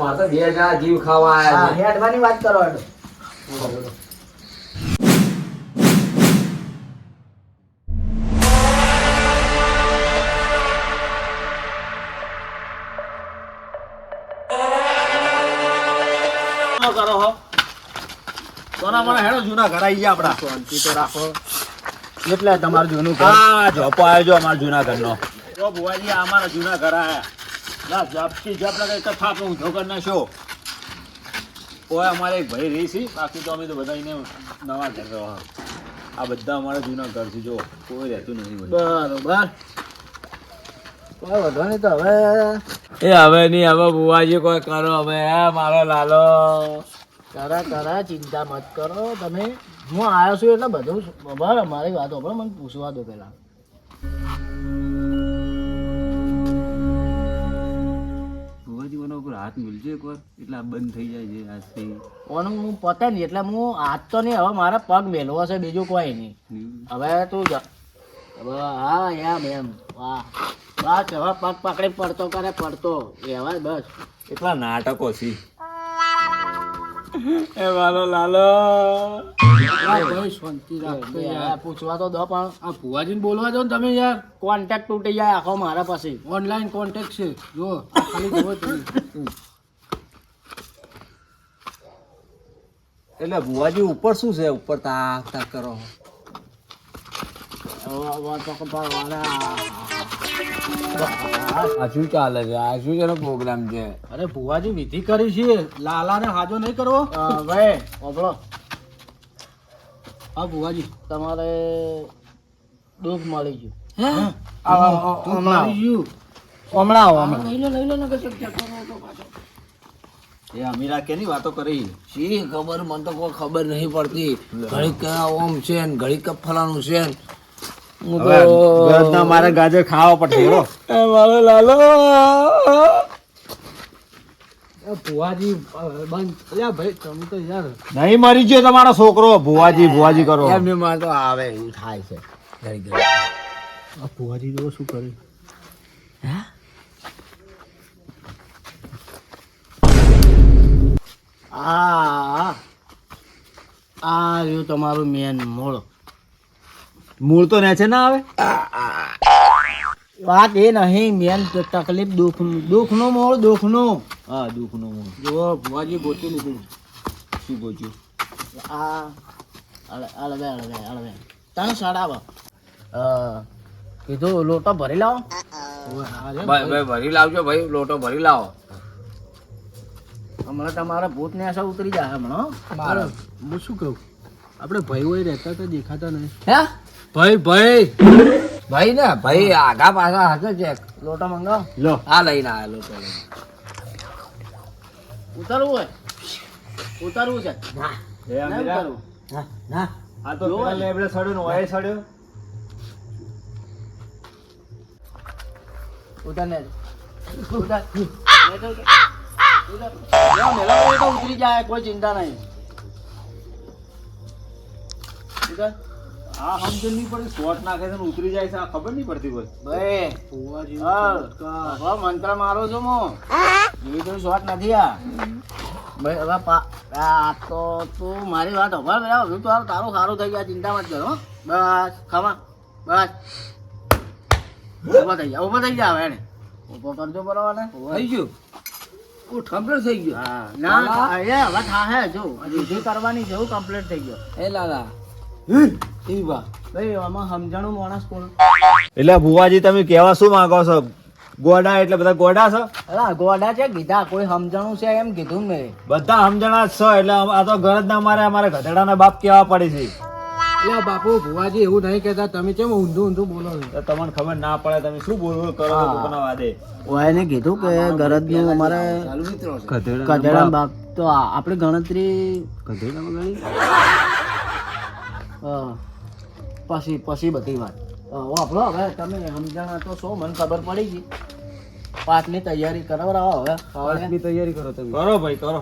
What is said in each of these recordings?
મારે તો 2 જણા જીવ ખાવા આયા છે. હેડવાની વાત કરો હેડો. કરો હો સોના મને હેડો જૂના ઘર આવી ગયા આપડા. શાંતિ તો રાખો. એટલે તમારું જૂનું ઘર. હા જોપો આવ્યો જો અમારા જૂના ઘરનો. જો ભુવાજી આ અમારા જૂના ઘર આયા. ના જપતી જપ લગાઈ તો થાપ ઊંધો કરી નાખ્યો. ઓય અમારે એક ભાઈ રહી છે, બાકી તો અમે તો બધા એને નવા ઘર રહો. આ બધા અમારા જૂના ઘર છે, જો કોઈ રહેતું નથી. બરોબર. કોઈ વધો નહીં તો હવે એ હવે નહીં, હવે બુવાજી કોઈ કરો હવે. મારો લાલો કરા ચિંતા મત કરો તમે. હું આવ્યો છું એટલે બધું બરાબર. મારી વાત હોભળો, મને પૂછવા દો પેલા. બુવાજી મને ઉપર હાથ મિલજો એકવાર, એટલે આ બંધ થઈ જાય છે આજથી. ઓનું હું પતે નહીં એટલે હું હાથ તો નહીં, હવે મારા પગ મેલવો છે, બીજું કોઈ નહીં. હવે તું જા. હવે હા એમ વાહ બસ. હવે પગ પકડી પડતો કરે પડતો એવા બસ. એટલા નાટકો છે એ મારો લાલો. શાંતિ રાખો યાર. પૂછવા તો દો પણ આ ભુવાજીને બોલવા દો ને તમે યાર. કોન્ટેક્ટ તૂટી જાય આખો મારા પાસે. ઓનલાઈન કોન્ટેક્ટ છે જો ખાલી જુઓ તમે. એટલે બુવાજી ઉપર શું છે? ઉપર તાક તાક કરો. આ શું ચાલે છે? આ શું છે પ્રોગ્રામ છે? અરે ભુવાજી વિધિ કરી છે. લાલાને હાજો નહીં કરવો ભાઈ. ઓબળો હા ભુવાજી તમારે દુઃખ મળી ગયું. હમણાં આવો એ અમીરા કેની વાતો કરી? શી ખબર, મને તો કોઈ ખબર નહીં પડતી. ઘડીક ઓમ છે ને ઘડીક ફલાણું છે ને. હું તો મારે ગાજર ખાવા પડશે. મારો લાલો. ભુવાજી બંધ ભાઈ તમે તો યાર નહીં મરી ગયો તમારો છોકરો. ભુવાજી કરો. એમને માં તો આવે એવું થાય છે ઘડી ઘડી. આ ભુવાજી જો શું કરે. આ રહ્યું તમારું મેન મૂળ. મૂળ તો નેચે ના આવે. વાત એ નહીં, મેન તકલીફ દુઃખનું મૂળ. દુઃખનું હા દુઃખનું મૂળ. જો ભુવાજી ગોતી લીધું. શું પૂછ્યું? આ અળવે તને સડાવો. કીધું લોટો ભરી લાવો. ભાઈ ભરી લાવજો ભાઈ, લોટો ભરી લાવો. હમણાં તમારા ભૂત ને આશા ઉતરી જાય હમણાં. હું શું કહું, આપણે ભાઈ હોય રહેતા તો દેખાતા નહીં. હે ભાઈ ભાઈ ભાઈ ને ભાઈ આગા પાછા હશે છે. લોટો મંગાવો. લો આ લઈને આવ્યા લોટો લઈને. ઉતારવું હોય ઉતારવું છે. એ ના અમીરા, ઉતારવું. ના આ તો પેલા લેબડે સડ્યો ને ઓય સડ્યો. ઉતાર ને ઉતાર. ઉતરી જાય કોઈ ચિંતા નહીં. ઉતાર. આ સમજણ નહીં પડે. શોર્ટ નાખે છે ને ઉતરી જાય છે, આ ખબર નહીં પડતી કોઈ. ભાઈ હવે મંત્ર મારો છું હું. એવી કોઈ શોટ નથી આ. ભાઈ હવે આ તો તું મારી વાત હભાર બરાબર. હજુ તો તારું સારું થઈ ગયા, ચિંતા મત કરો. બસ ખમા બસ. ઉભા થઈ જા હવે એને ઉભો કરજો બરાબર ને. થઈ ગયું કમ્પ્લીટ થઈ ગયું. હા ના એ હવે થાહે જો વિધિ કરવાની છે. એવું કમ્પ્લીટ થઈ ગયો. એ લાલા ઈ બા ભાઈ આમાં સમજણું માણસ કોણ. એટલે ભુવાજી તમે કહેવા શું માંગો છો? ગોડા એટલે બધા ગોડા છો? અલા ગોડા છે કીધા, કોઈ સમજણું છે એમ કીધું મેં. બધા સમજણા જ છો. એટલે આ તો ઘર જ ના મારે અમારે ગધેડાના બાપ કેવા પડે છે. એટલે બાપુ ભુવાજી એવું નહીં કહેતા. તમે કેમ ઊંધું બોલો છો? તો તમને ખબર ના પડે તમે શું બોલવું કરો છો પોતાના વાદે. ઓયને કીધું કે ગરજનું અમારે ગધેડા બાપ તો આપણી ગણતરી ગધેડામાં ગણી? પછી બધી વાત વાપરો. હવે તમે સમજણા તો છો, મને ખબર પડી ગઈ. પાઠની તૈયારી કરાવો હવે. પાઠની તૈયારી કરો તમે. કરો ભાઈ કરો.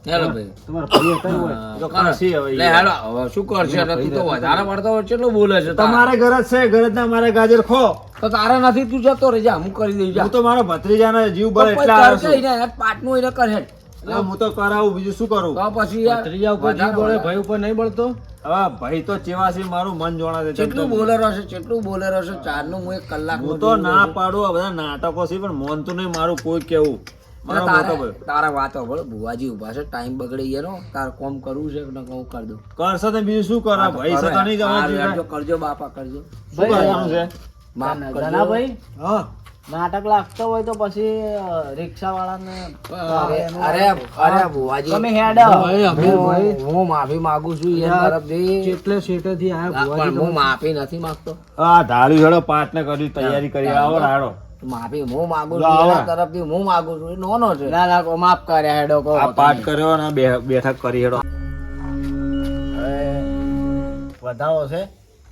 ચાલો ભાઈ તમારા ભાઈ હતા ને હોય તો કરશી હવે. લે હાલો હવે શું કરશે? એટલે તું તો વધારે પડતો કેટલું બોલે છે તાર. તમારે ગરજ છે, ગરજ ના મારે ગાજર ખો. તો તારા નથી તું જતો રહેજા હું કરી દઈ જા હું તો મારો ભત્રીજાનો જીવ તો બળે પછી એટલા આવ્યો કરજે છું. એને, પાટનું એને કરે એટલે હું તો કરાવું, બીજું શું કરું? તો પછી યાર ભત્રીજા ઉપર જીવ બળે, ભાઈ ઉપર નહીં બળતો. હવે ભાઈ તો ચેવા છે મારું મન જોણા છે. કેટલું બોલેરો છે, કેટલું બોલેરો છે, ચારનું હું 1 કલાક હું તો ના પાડું, આ બધા નાટકો છે પણ મોનતું નહીં મારું કોઈ કેવું. મારો મોટો ભાઈ તારા વાતો બોલો ભુવાજી ઉભા છે, ટાઈમ બગડી ગયો તારે કોમ કરવું છે કે હું કરી દઉં કરશે તો બીજું શું કરે? ભાઈ છે તો નહીં જવાનું છે. કરજો કરજો બાપા કરજો શું કરવાનું છે? માફ કરજો ધનાભાઈ હા નાટક લાગતો હોય તો પછી રિક્ષા વાળાને અરે અરે ભુવાજી તમે હેડ હું માફી માંગુ છું એ તરફથી એટલે શેઠેથી આયા પણ હું માફી નથી માંગતો હા ધાડ્યું હેડો પાટને કરી તૈયારી કરી આવો રાડો. માફી હું માંગુ લો, છું આવો. એના તરફથી હું માંગુ છું એ નોનો છે ના ના માફ કર્યા હેડો કહો આ પાઠ કર્યો ને બેઠક કરી હેડો. વધાવો છે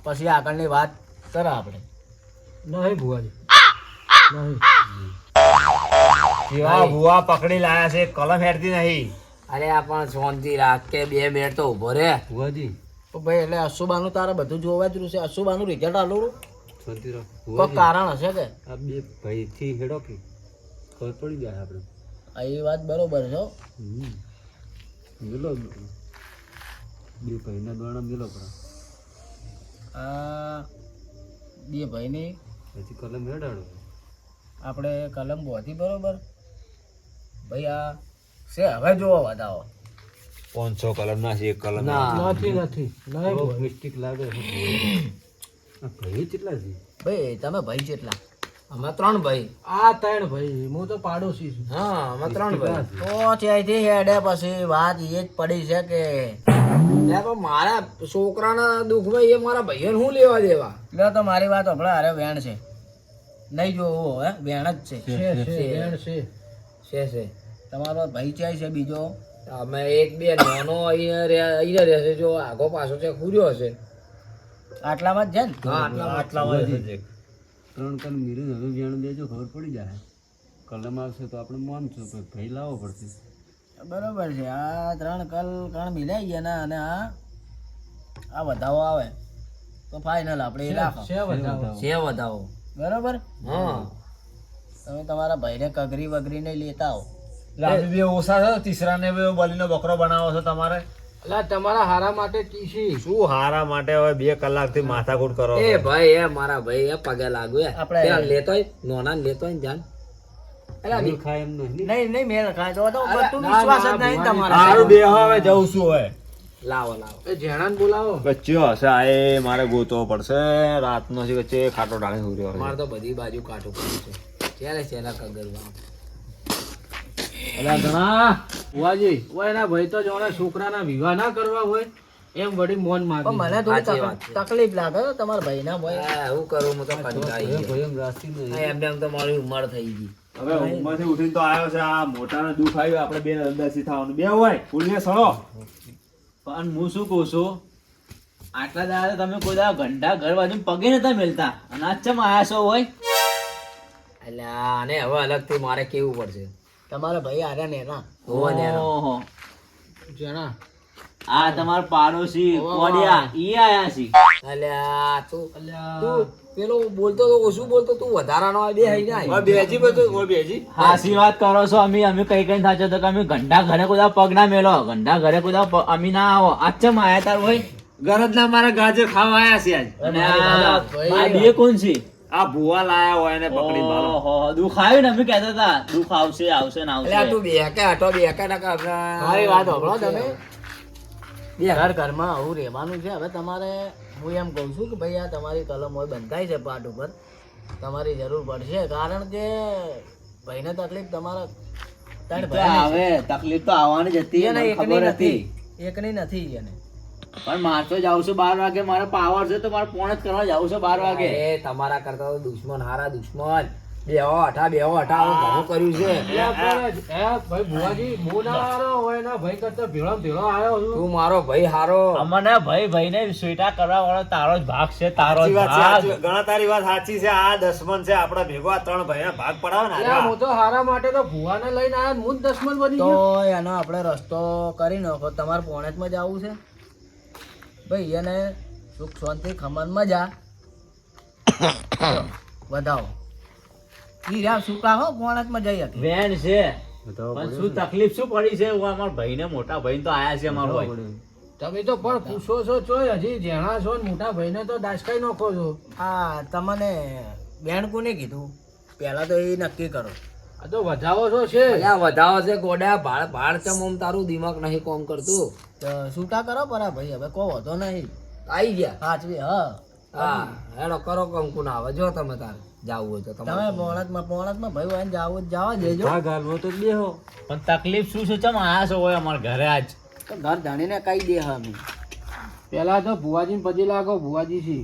પછી આગળની વાત કરે આપણે નહીં ભુવાજી આ ભુવા પકડી લાયા છે, કલમ હેડતી નહીં. અરે આ પણ શાંતિ રાખ કે 2 મિનિટ તો ઉભો રે ભુવાજી તો ભાઈ એટલે અશુબાનું તારે બધું જોવા જ રહ્યું છે. અશુબાનું રિઝલ્ટ આલું કોઈ કારણ હશે કે આ બે ભાઈથી હેડો કે ખબર પડી જાય આપણે આ એ વાત બરોબર છે હો. મેલો બે ભાઈના દોણા મેલો પણ આ બે ભાઈની પછી કલમ હેડાડો આપણે કલમ બોધી બરોબર ભાઈ આ છે હવે જોવો વધાવો 500 કલમ ના છે, એક કલમ ના નથી મિસ્ટેક લાગે છે. આ ભાઈ કેટલા છે? ભાઈ તમે ભાઈ કેટલા અમે 3 ભાઈ આ 3 ભાઈ હું તો પાડોશી છું હા અમે 3 ભાઈ તો ત્યાંથી હેડે પછી વાત એ જ પડી છે કે લે પણ મારા છોકરાના દુઃખમાં એ મારા ભાઈઓને શું લેવા દેવા લે તો મારી વાત હમણાં અરે વેણ છે નહીં જોવું હવે વેણ જ છે છે તમારો ભાઈ ચાય છે બીજો અમે 1 2 નાનો અહીંયા રહેશે જો આગો પાછો છે ખુર્યો હશે આટલામાં જ છે ને હા આટલા ત્રણ કલમ મીરે હવે જાણ દેજો ખબર પડી જાય. કલમ આવશે તો આપણે માનશું પણ ભાઈ લાવવો પડશે. બરોબર છે આ 3 કણ મિલાઈ ગયા ને અને આ વધાવો આવે તો ફાઇનલ આપણે એ રાખો છે વધાવો બરોબર હા તમે તમારા ભાઈને કગરી વગરી નહીં લેતા આવો લાભી બે ઓછા છે, તીસરા ને બે બલીનો બકરો બનાવો છો તમારે. તમારા હારા માટે ટીસી શું હારા માટે હવે 2 કલાકથી માથાકૂટ કરો એ ભાઈ એ મારા ભાઈ એ પગે લાગુ એ આપણે- ત્યાં લેતોય નોના લેતોય ને જાન નહીં ખાય એમ નહીં. નહીં મેળ ખાય તો અરે, બધું ના, વિશ્વાસ જ ના, નહીં ભુવાજી. તમારા હારું બે હવે જવું શું હોય લાવો લાવો એ જેણાને બોલાવો કચ્યો હશે આ એ મારે ગોતવો પડશે. રાતનો છે કચ્ચે ખાટો ડાળી હુર્યો મારે તો બધી બાજુ કાઠું પડ્યું છે ક્યારે છેલ્લા કગરવા ભુવાજી ઓય એના ભાઈ તો જોણે છોકરાના વિવાહ ના કરવા હોય એમ વળી મોન માગે મને સાચી વાત છે. તકલીફ લાગે તો તમારા ભાઈના ભાઈ હું કરું હું તો કંટાળી ગયો. ભાઈ એમ રાસ્તી નહીં. આ એમ તો મારી ઉંમર થઈ ગઈ હવે ઊંઘમાંથી ઉઠીને તો આવ્યો છે. આ મોટાને દુઃખ આવ્યું, આપણે બે દસી થવાનું બે હોય પુલિયા સળો. પણ હું શું કહું છું આટલા દાડા તમે કોઈ દાડા ઘંટા ઘર બાજુ પગે નતા મેલતા અને આજ ચમ આયા છો હોય એટલે આને હવે અલગથી મારે કેવું પડશે તમારા ભાઈ આર્યા નેના હોવા નેનો. ઓહો જેણા આ તમારા પાડોશી કોડિયા ઈ આયા છે અલ્યા તું પેલો બોલતો તો ઓછું બોલતો તું વધારાનો આ બે હઈ જાય બેજી બધું બેજી હાસી વાત કરો છો અમે કઈ કઈ થાચો તો કે અમે ઘંટા ઘરે કોઈ દાડા પગ ના મેલો ઘંટા ઘરે કોઈ દાડા અમે ના આવો આજ ચમ આયા તાર હોય ગરજના મારા ગાજર ખાવા આયા છે આજ. અને આ બે કોણ છે આ ભુવા લાયા હોય એને પકડી મારો. ઓહો દુઃખ આવ્યું ને અમે કહેતા હતા દુઃખ આવશે આવશે ને અલ્યા આવશે તું બે કે હટો બે કે ટકા મારી વાત સાંભળો તમે ઘર ઘરમાં આવું રહેવાનું છે હવે તમારે હું એમ કહું છું કે ભાઈ આ તમારી કલમ હોય બંધાય છે પાટ ઉપર તમારી જરૂર પડશે કારણ કે ભાઈને તકલીફ તમારા ત્રણ તો ભાઈને આવે તકલીફ તો આવવાની જ હતી છે. એને મને એકની ખબર નથી હતી એકની નથી એને પણ મારે તો જાઉં છું 12 વાગે મારે પાવર છે તો મારે પોણ જ કરવા જાઉં છું 12 વાગે એ તમારા કરતા તો દુશ્મન હારા દુશ્મન બેહો હઠા હું ઘણું કર્યું છે ભાઈ ભુવાજી હું ના આવ્યો હોય એના ભાઈ કરતા ભેળો ભેળો આવ્યો છું તું મારો ભાઈ હારો અમને ભાઈ ને સ્વીટા કરવા વાળો તારો જ ભાગ છે તારો જ સાચી વાત છે, ભાગ સાચી વાત. ઘણા તારી વાત સાચી છે. આ દસમન છે આપડા ભેગો આ 3 ભાઈના ભાગ પડાવે ને અલ્યા, હું તો હારા માટે તો ભુવાને લઈને આવ્યો હું જ દશમન બની તો એનો આપણે રસ્તો કરી નાખો તમારે પોણેજમાં જ આવવું છે ભાઈ એને સુખ શાંતિ ખમનમાં જા વધાવો ઈ રહ્યા સુકા હો પોણતમાં જઈ હતી વેન છે બતાવો પણ શું તકલીફ શું પડી છે હું અમારા ભાઈને મોટા ભાઈ તો આયા છે અમારો ભાઈ તમે તો પણ પૂછો છો ચોય હજી જેણા છો ને મોટા ભાઈને તો દાસકાઈ નાખો છો આ તમને બેન કોને કીધું પહેલા તો એ નક્કી કરો આ તો વધાવો છો છે અલ્યા વધાવો છે ગોડા ભાડ ચમ ઓમ તારું દિમાગ નહીં કોમ કરતું તો છૂટા કરો પરા ભાઈ હવે કોઈ વધો નહીં આઈ ગયા સાચવી હા હા હેડો કરો કંકુ ના આવે જો તમે તારે જાવું હોય તો તમે પોણતમાં ભાઈ હોય ને જાવું જ જવા દેજો ભાગ હાલવો તો બેહો. પણ તકલીફ શું છે ચમ આયા છો હોય અમારા ઘરે આજ તો ઘર જાણીને કઈ દે અમે પેલા તો ભુવાજી પછી લાગો ભુવાજી છી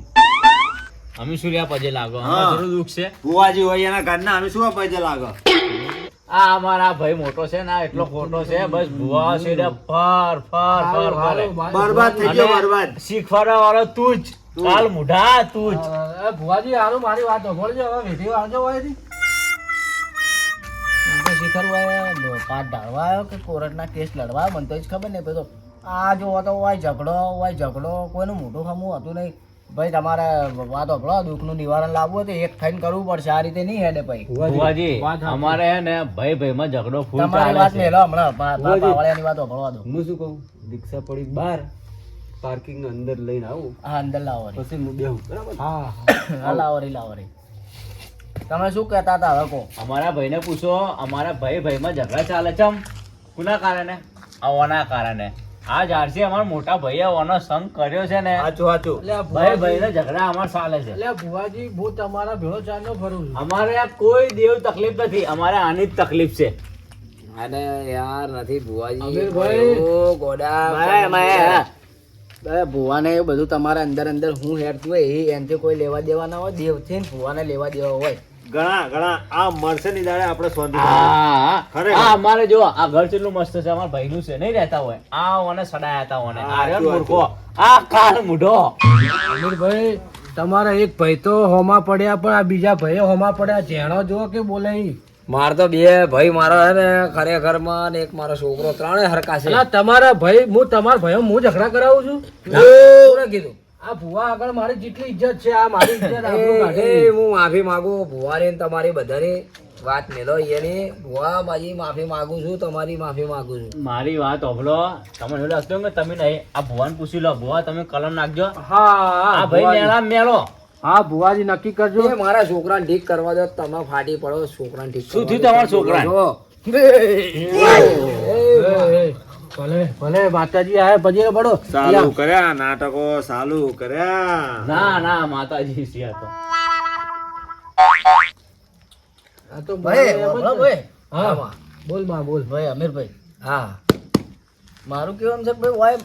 અમે શું રહ્યા પજે લાગો અમારે થોડું દુઃખ છે ભુવાજી હોય એના ઘરના અમે શું પૈસે લાગો આ અમારા ભાઈ મોટો છે ને આ એટલો ખોટો છે બસ ભુવા છે ફર ફર ફર ફરે બરબાદ થઈ ગયો બરબાદ શીખવાડવા વાળો તું જ કાલ મુઢા તું જ ભુવાજી હારું મારી વાત સાંભળજો હવે વેઠી વાંચો હોય પાઠ ઢાળવા આવ્યો કે કોર્ટના કેસ લડવા આવ્યો મને તો જ ખબર નહીં ભાઈ તો આ જો તો હોય ઝઘડો કોઈનું મોટું ખમું હતું નહીં ભાઈ તમારે વાત સાંભળો દુઃખનું નિવારણ લાવવું હોય તો એક થઈને કરવું પડશે આ રીતે નહીં હેડે ભાઈ ભુવાજી અમારે હે ને ભાઈ ભાઈ માં ઝઘડો ફૂલ તમારી વાત ચાલે છે મેલો હમણાં પાવાળિયાની વાત સાંભળવા દો હું શું કહું રિક્ષા પડી બહાર પાર્કિંગ અંદર લઈને આવું હા અંદર લાવો રે પછી હું બેહું બરાબર. હા હા લાવો રે તમે શું કહેતા હતા હવે કહો અમારા ભાઈને પૂછો અમારા ભાઈ ભાઈ માં ઝઘડા ચાલે ચમ કોના કારણે આવવાના કારણે આ જારસી અમારા મોટા ભાઈએ ઓનો સંગ કર્યો છે ને સાચું સાચું એટલે આ ભાઈ ભુવાજી ભાઈ ઝઘડા અમારે ચાલે છે એટલે આ ભુવાજી હું તમારા ભેળો ચાંદો ફરું છું અમારે આ કોઈ દેવ તકલીફ નથી અમારે આની જ તકલીફ છે અરે યાર નથી ભુવાજી અમીરભાઈ. ઓ ગોડા ભુવાને એ બધું તમારા અંદર હું હેડતું હોય એ એનથી કોઈ લેવા દેવા ના હોય દેવથી ને ભુવાને લેવા દેવા હોય ઘણા આ મરશે ની દાડે આપણે શાંતિ હા ખરેખર. હા અમારે જો આ ઘર કેટલું મસ્ત છે અમારા ભાઈનું છે નહીં રહેતા હોય આ ઓને સડાયા હતા ઓને આ રહ્યો ને મૂર્ખો આ કાળ મૂઢો અમીરભાઈ તમારા એક ભાઈ તો હોમાં પડ્યા પણ આ બીજા ભાઈ હોમાં પડ્યા જેણો જો કે બોલે ઈ. માર તો બે ભાઈ મારો હે ને ખરેખર માં ને એક મારો છોકરો ત્રણે હરકા છે અલા તમારા ભાઈ હું તમારા ભાઈઓ હું ઝઘડા કરાવું છું કોણે કીધું આ ભુવા આગળ મારી જેટલી ઇજ્જત છે આ મારી ઇજ્જત આબરૂ કાઢે. એ હું માફી માંગુ ભુવારી ને તમારી બધાની વાત મેલો એની ભુવા મારી માફી માંગુ છું તમારી માફી માંગુ છું મારી વાત ઓભલો તમને એવું લાગતું કે તમે નહીં આ ભુવાને પૂછી લો ભુવા તમે કલમ નાખજો હા આ ભાઈ ભુવાજી. મેળા મેળો હા ભુવાજી નક્કી કરજો એ મારા છોકરાને ઠીક કરવા દો તમે ફાટી પડો છોકરાને ઠીક શું કરવા થયું દો. તમારા છોકરાને? જો. એ, ભલે ભલે માતાજી આયા પછી પડો ચાલુ કર્યા નાટકો ચાલુ કર્યા ના ના માતાજી છે આ તો આ તો ભાઈ મારે એમ જ બોલો ને. ભાઈ હા બોલ માં બોલ ભાઈ અમીરભાઈ હા મારું કેવું એમ છે કે ભાઈ વાય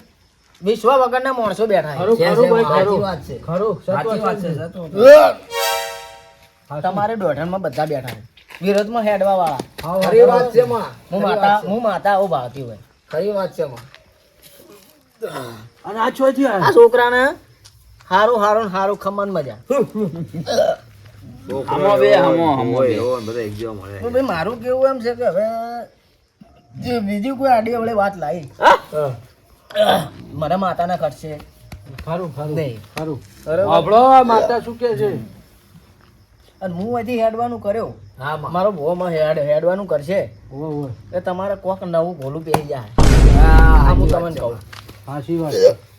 વિશ્વા વગરના માણસો બેઠા છે. ખરું છે, ખરું ભાઈ સાચી ખરું વાત છે. ખરું સાચી વાત છે, સત્વ સાચી વાત. તમારે દોઢણમાં બધા બેઠા છે વિરોધમાં હેડવા વાળા ખરી વાત છે માં હું માતા આવું ભાવતી હોય ખરી વાત છે માં અને આ ચોથી આ છોકરાને હારું હારું ને હારું ખમણ મજા હમો બે હમો હમો બે બધા એક જેવા મળે તો ભાઈ મારું કેવું એમ છે કે હવે જે બીજી કોઈ આડી અવળી વાત લાવી મને માતાને ખર્ચે ખરું ખરું નહીં. ખરું બરોબર? આપણો આ માતા શું કે છે અને હું હજી હેડવાનું કર્યો હા માં મારો ભોમાં હેડવાનું કરશે ઓવે ઓવે એ તમારે કોક નવું ભોલું પહેરી જાય હા, આ હું સાચી વાત તમને છે. કહું સાચી વાત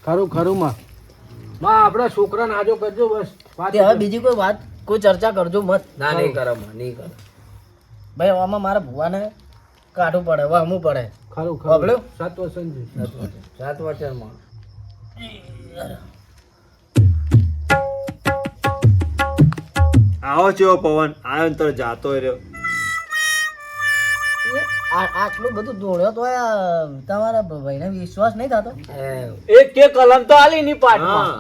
ખરું ખરું માં આપણા છોકરાને આજો કરજો બસ વાત તે હવે બીજી કોઈ વાત કોઈ ચર્ચા કરજો મત ના નહીં કરો માં નહીં કરો ભાઈ આમાં મારા ભુવાને કાઢવું પડે વહમું પડે ખરું વાપર્યો? ખરું સત્વ સંજુ સાત વાત છે માં આવો ચેવો પવન આવ્યો ને તો જાતો રહ્યો આટલું બધું દોડ્યો તો તમારા ભાઈને વિશ્વાસ નહીં થતો એક કે કલમ તો આલી ની પાટમાં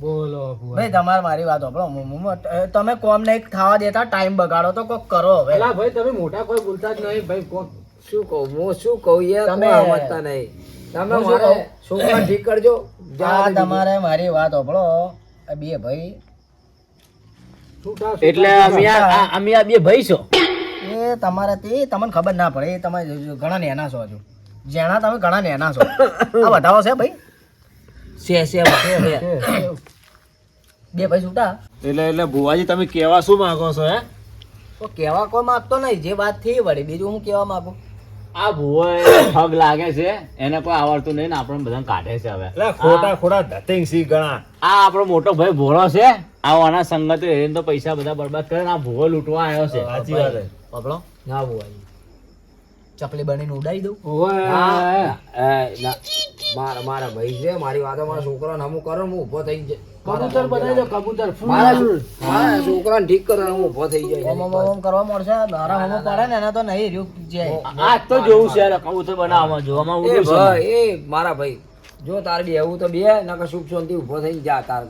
બોલો ભુવા ભાઈ તમારે મારી વાત સાંભળો તમે કોમ નહીં ખાવા દેતા ટાઈમ બગાડો તો કોક કરો હવે પેલા ભાઈ તમે મોટા કોઈ બોલતા જ નહીં ભાઈ કોણ શું કહું હું શું કહું યાર તમે- તમે સમજતા નહીં તમે હું શું મારે કહું? છોકરા ઠીક કરજો આ તમારે મારી વાત સાંભળો આ બે ભાઈ છૂટા એટલે અમે આ બે ભાઈ છો એ તમારે તે તમને ખબર ના પડે એ તમે ઘણા નેના છો હજુ જેના તમે ઘણા નેના છો આ બતાવો છે ભાઈ છે છે છે. બે ભાઈ છૂટા. એટલે ભુવાજી તમે કેવા શું માંગો છો હે? તો કહેવા કોઈ માંગતો નહીં, જે વાત થઈ વળી, બીજું હું કહેવા માંગુ. આ ભૂવો ઠગ લાગે છે, એને કોઈ આવડતું નહીં ને આપણને બધાને કાઢે છે હવે. એટલે ખોટા ખોટા ધતિંગ સી ગણા. આ આપણો મોટો ભાઈ ભોળો છે, આવાના સંગતે એને તો પૈસા બધા બરબાદ કરે ને આ ભૂવો લૂંટવા આવ્યો છે. સાચી વાત છે. બાબલો ના બુવાજી. ચકલી બનીને ઉડાઈ દઉં. મારા ભાઈ છે, મારી વાતો મારા છોકરાને હમું કરો, હું ઊભો થઈ જાય. કબૂતર બનાવી દો, કબૂતર. મારા છોકરાને ઠીક કરો, હું ઊભો થઈ જાય. ઓમ ઓમ ઓમ કરવા મળશે, મારા હમો પડે ને એને તો નહીં રહ્યું જાય. આ તો જોવું છે યાર, કબૂતર બનાવવામાં જોવામાં એ ઉડ્યું છે. ભાઈ, એ મારા ભાઈ, જો તાર બી એવું તો બે નકર સુખ શાંતિ ઊભો થઈને જા, તાર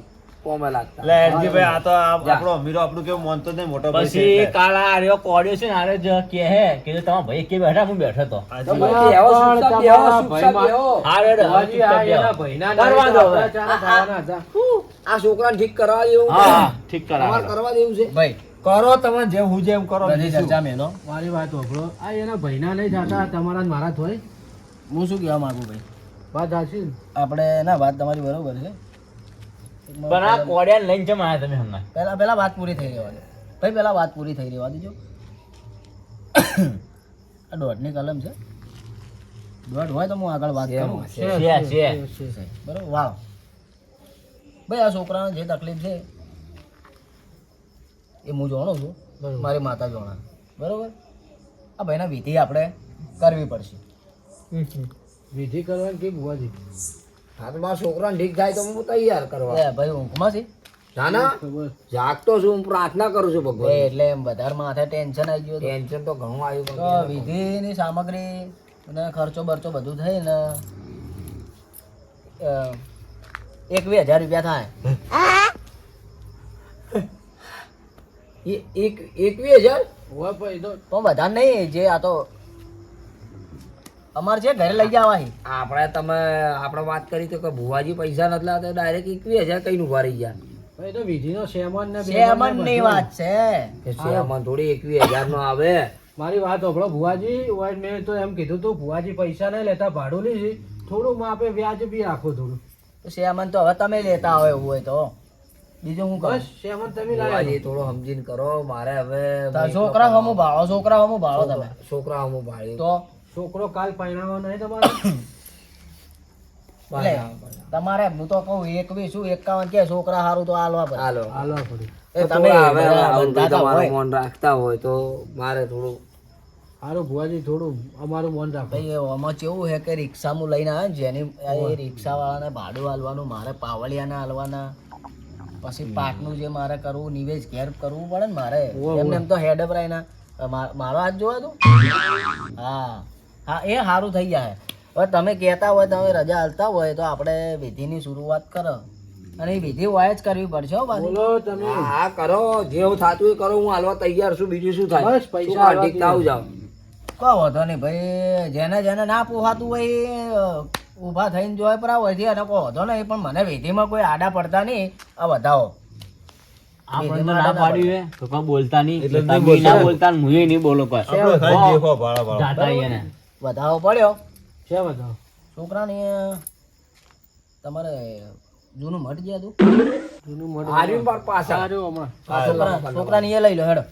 કોમે લાગતા. એટલે એનજીભાઈ આ તો આપણો અમીરો આપણું કેવું માનતો જ નહીં, મોટો ભાઈ છે પછી એટલે. કાળા આર્યો કોડ્યો છે ને આરે જ કે હે કે તમારા ભાઈ કે બેઠા હું બેઠો તો તો પછી એવો સુખ શાંતિ, એવો સુખ શાંતિ, એવો. આરે બુવાજી, આ એના ભાઈના નામે કરવા દો હવે. આપણા ચાના થવાના હતા. આ છોકરાને ઠીક કરવા દેવું છે. હા ઠીક તમારે કરા કરવા દેવું છે. ભાઈ કરો તમે જેમ હું જેમ કરો. બધી ચર્ચા મેનો. મારી વાત સાંભળો, આ એના ભાઈના નહીં થતા, તમારા ને મારા થોય હું શું કહેવા માંગુ ભાઈ, વાત સાચી ને? આપણે ના વાત તમારી બરોબર છે. પણ આ કોડિયા લઈને જમ આયા તમે હમણાં પહેલા વાત પૂરી થઈ રહેવા દો ભાઈ, પહેલા વાત પૂરી થઈ રહેવા દેજો. આ દોઢની કલમ છે, દોઢ હોય તો હું આગળ વાત કરું. છે બરોબર, વાવ ભાઈ, આ છોકરાને જે તકલીફ છે એ હું જાણું છું, મારી માતા જાણે, બરોબર. આ ભાઈના વિધિ આપણે કરવી પડશે. વિધિ કરવાની કે બુવાજી? હા, તો મારા છોકરાને ઠીક થાય તો હું તૈયાર કરવા. એ ભાઈ ઊંઘમાં છે ના ના, જાગતો છું, હું પ્રાર્થના કરું છું એ ભગવાન. એટલે એમ વધારે માથે ટેન્શન આવી ગયું. ટેન્શન તો ઘણું આવ્યું તો પણ વિધિની સામગ્રી અને ખર્ચો બરચો બધું થઈ ને 21,000 રૂપિયા થાય. 21,000? તો બધા નહીં, જે આ તો અમારે છે ઘરે લઈ જવા. આપણે વાત કરી તો કે ભુવાજી પૈસા નથી લાવતા, ડાયરેક્ટ 21,000 કઈ ઉભા રહી ગયા. ભાઈ તો વિધિનો સેમનની વાત છે. કે શેમાં થોડી 21,000 નો આવે. મારી વાત સાંભળો ભુવાજી, ઓય મેં તો એમ કીધું તું ભુવાજી પૈસા નહીં લેતા, ભાડું લીધી, થોડું માપે વ્યાજ બી રાખો થોડું. તો સેમન તો હવે તમે લેતા હોય એવું હોય તો બીજું હું કહું. બસ શેમન તમે ભુવાજી લાવ્યા. થોડો સમજીને કરો, મારે હવે છોકરા હમું ભાળો, છોકરા હમું ભાળો તમે છોકરા હું ભાડ્યું તો છોકરો કાલ પરણાવવાનો નહીં તમારે? એટલે તમારે હું તો કહું 21,51 કે છોકરા સારું તો હાલવા પડે. હાલો હાલવા પડે. એ તમે થોડા હવે બધા આવું બંધાતા તમારું હોય. મન રાખતા હોય તો મારે થોડું હારું ભુવાજી થોડું અમારું મન રાખો. ભાઈ આમાં કેવું છે કે રિક્ષામાં લઈને આવે ને જેની એ રિક્ષાવાળાને ભાડું હાલવાનું, મારે પાવલિયાને હાલવાના, પછી પાકનું જે મારે કરવું, નિવેશ ઘેર કરવું પડે ને મારે. એમને એમ તો હેડ અપ રહીને મારો હાથ જોવા તું. હા હા, એ સારું થઈ જાય. હવે તમે કહેતા હોય, તમે રજા હાલતા હોય તો આપણે વિધિની શરૂઆત કરો, અને એ વિધિ હોય જ કરવી પડશે હો પાછી. બોલો તમે. હા કરો, જેવું થતું એ કરો, હું હાલવા તૈયાર છું, બીજું શું થાય? બસ પૈસા શું હાલવા ઠીક થાવ જાવ. કહો વાંધો નહીં ભાઈ, જેને જેને ના પોહાતું હોય એ ઊભા થઈને જોય પર હોય અને કહો વાંધો નહીં, પણ મને વિધિમાં કોઈ આડા પડતા નહીં. આ વધાવો આપણને તો ના પાડ્યું હે તો કોઈ બોલતા નહીં, એટલે તમે નહીં ના બોલતા. બોલતા ને મુંય નહીં બોલો કોઈ. આપણો થાય દેખો ભાળા ભાળા. જાતા એને વધાવો પડ્યો છે બતાવો. છોકરાને. તમારે જૂનું મઠ ગયા તું જૂનું મોઢું. હાર્યું પણ પાછા સારું હમણાં. છોકરાને એ લઈ લો હેડો.